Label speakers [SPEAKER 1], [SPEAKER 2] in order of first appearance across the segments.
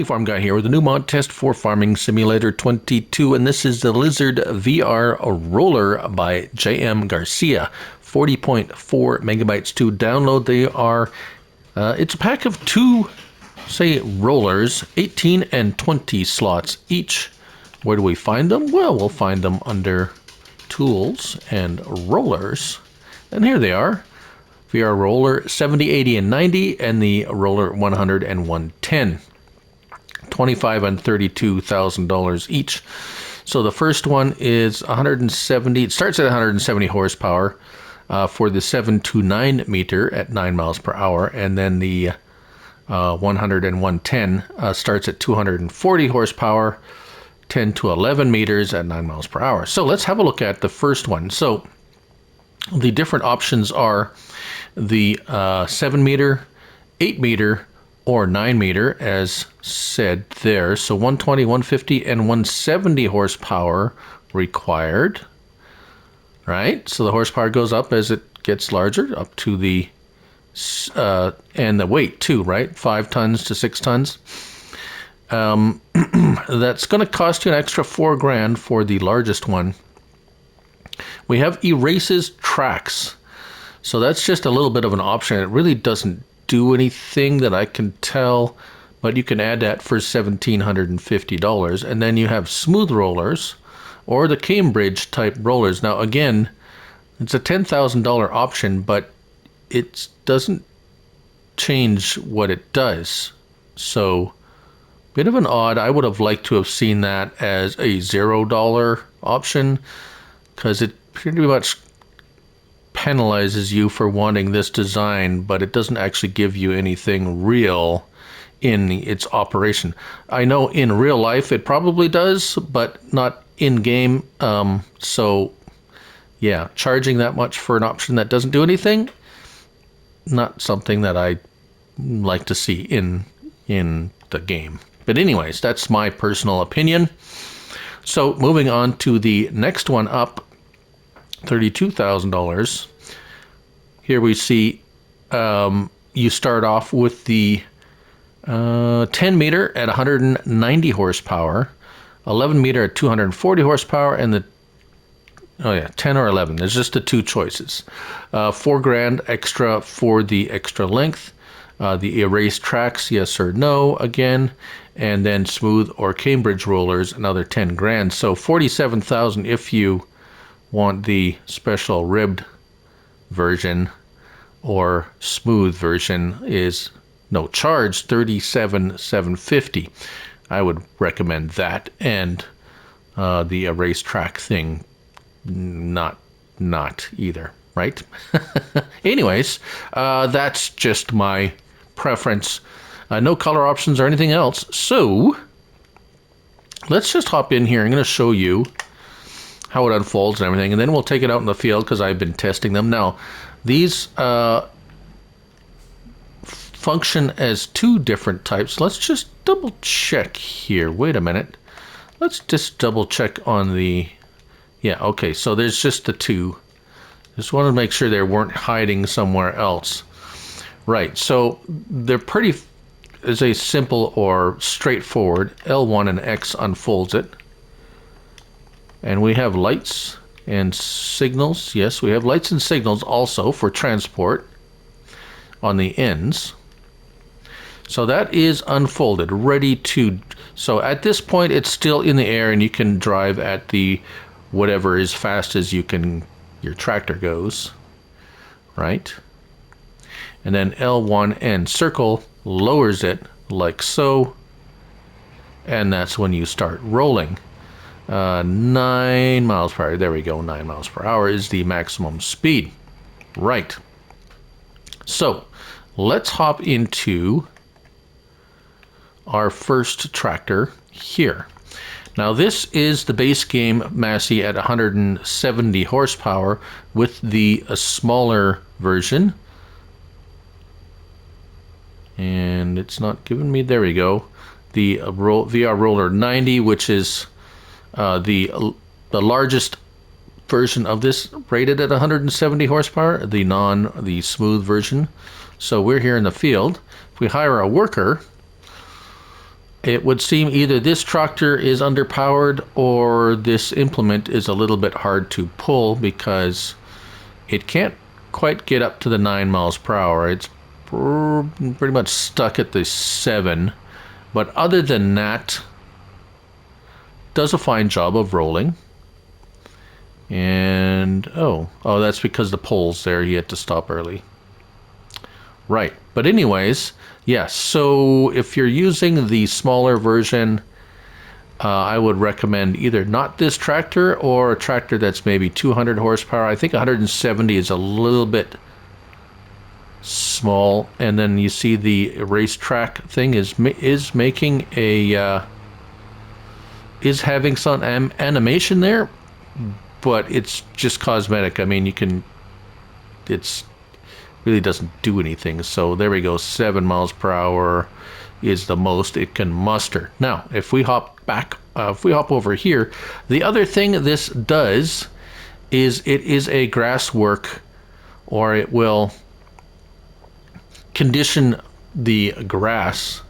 [SPEAKER 1] Howdy Farm Guy here with a new mod test for Farming Simulator 22, and this is the Lizard VR Roller by JmGarcia. 40.4 megabytes to download. They are, it's a pack of two, say, rollers, 18 and 20 slots each. Where do we find them? Well, we'll find them under Tools and Rollers. And here they are. VR Roller 70, 80, and 90, and the Roller 100 and 110. $25,000 and $32,000 each. So the first one is 170. It starts at 170 horsepower for the 7 to 9 meter at 9 miles per hour, and then the 100 and 110 starts at 240 horsepower, 10 to 11 meters at 9 miles per hour. So let's have a look at the first one. So the different options are the 7 meter, 8 meter, or 9 meter, as said there. So 120, 150, and 170 horsepower required, right? So the horsepower goes up as it gets larger, up to the, and the weight too, right? 5 tons to 6 tons. That's going to cost you an extra $4,000 for the largest one. We have erases tracks. So that's just a little bit of an option. It really doesn't do anything that I can tell, but you can add that for $1,750. And then you have smooth rollers or the Cambridge type rollers. Now again, it's a $10,000 option, but it doesn't change what it does. So bit of an odd. I would have liked to have seen that as a $0 option, because it pretty much penalizes you for wanting this design, but it doesn't actually give you anything real in its operation. I know in real life it probably does, but not in game. So yeah, charging that much for an option that doesn't do anything, not something that I like to see in the game. But anyways, that's my personal opinion. So moving on to the next one up, $32,000. Here we see you start off with the 10 meter at 190 horsepower, 11 meter at 240 horsepower, and the 10 or 11. There's just the two choices. $4,000 extra for the extra length. The erase tracks, yes or no, again, and then smooth or Cambridge rollers, another $10,000. So $47,000 if you want the special ribbed version, or smooth version is no charge, $37,750. I would recommend that, and the erase track thing, not either, right? Anyways, that's just my preference. No color options or anything else. So let's just hop in here. I'm going to show you how it unfolds and everything, and then we'll take it out in the field because I've been testing them. Now, these function as two different types. Let's just double check here. Wait a minute. Let's just double check on the, yeah, okay, so there's just the two. Just wanted to make sure they weren't hiding somewhere else. Right, so they're pretty, is a simple or straightforward. L1 and X unfolds it. And we have lights and signals. Yes, we have lights and signals also for transport on the ends. So that is unfolded, ready to, so at this point it's still in the air and you can drive at the whatever as fast as you can, your tractor goes, right? And then L1 and circle lowers it like so, and that's when you start rolling. 9 miles per hour. There we go. 9 miles per hour is the maximum speed. Right. So let's hop into our first tractor here. Now this is the base game Massey at 170 horsepower with the smaller version. And it's not giving me, there we go. The VR Roller 90, which is the largest version of this, rated at 170 horsepower, the smooth version. So we're here in the field. If we hire a worker, it would seem either this tractor is underpowered or this implement is a little bit hard to pull because it can't quite get up to the 9 miles per hour. It's pretty much stuck at the 7. But other than that, does a fine job of rolling. And oh, that's because the pole's there. He had to stop early. Right. But anyways, yes. So if you're using the smaller version, I would recommend either not this tractor or a tractor that's maybe 200 horsepower. I think 170 is a little bit small. And then you see the racetrack thing is making a is having some animation there, but it's just cosmetic. I mean, it's really doesn't do anything. So there we go. 7 miles per hour is the most it can muster. Now, if we hop over here, the other thing this does is it is a grass work, or it will condition the grass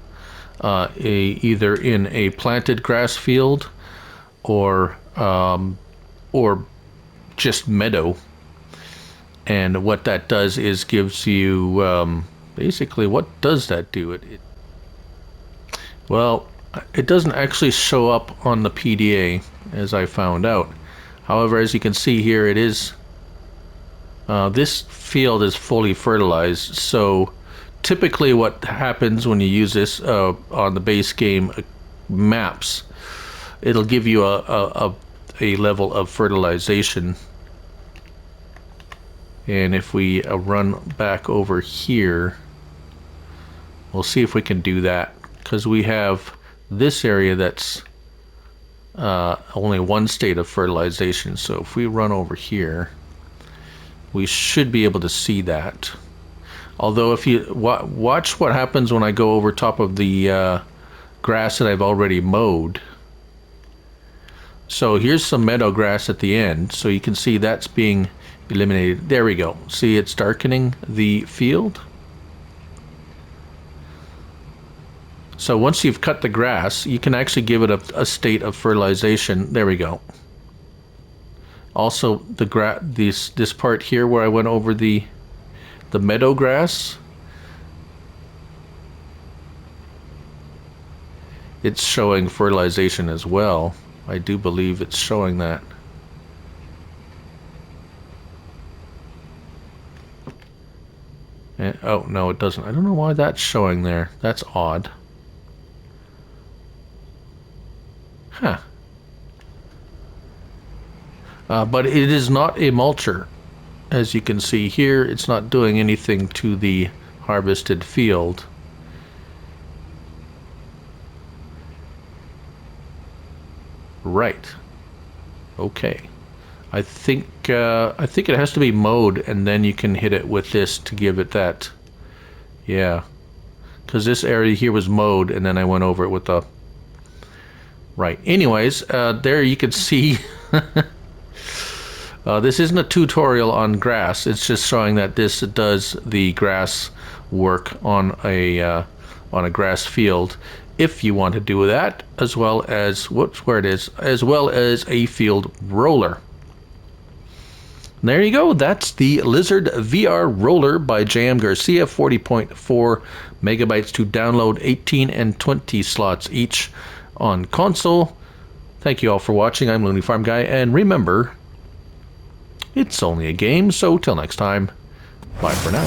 [SPEAKER 1] either in a planted grass field or just meadow. And what that does is gives you basically, what does that do? Well, it doesn't actually show up on the PDA, as I found out. However, as you can see here, it is this field is fully fertilized. So typically what happens when you use this on the base game maps, it'll give you a level of fertilization. And if we run back over here, we'll see if we can do that, because we have this area that's only one state of fertilization. So if we run over here, we should be able to see that. Although if you watch what happens when I go over top of the grass that I've already mowed. So here's some meadow grass at the end, so you can see that's being eliminated. There we go. See, it's darkening the field. So once you've cut the grass, you can actually give it a state of fertilization. There we go. Also, this part here where I went over the meadow grass, it's showing fertilization as well. I do believe it's showing that. And, oh, no, it doesn't. I don't know why that's showing there. That's odd. Huh. But it is not a mulcher. As you can see here, it's not doing anything to the harvested field. Right. Okay. I think it has to be mowed, and then you can hit it with this to give it that. Yeah. Because this area here was mowed, and then I went over it with the. Right. Anyways, there you can see. This isn't a tutorial on grass. It's just showing that this does the grass work on a grass field. If you want to do that, as well as as well as a field roller. And there you go. That's the Lizard VR Roller by JmGarcia. 40.4 megabytes to download, 18 and 20 slots each on console. Thank you all for watching. I'm Looney Farm Guy, and remember, it's only a game, so till next time, bye for now.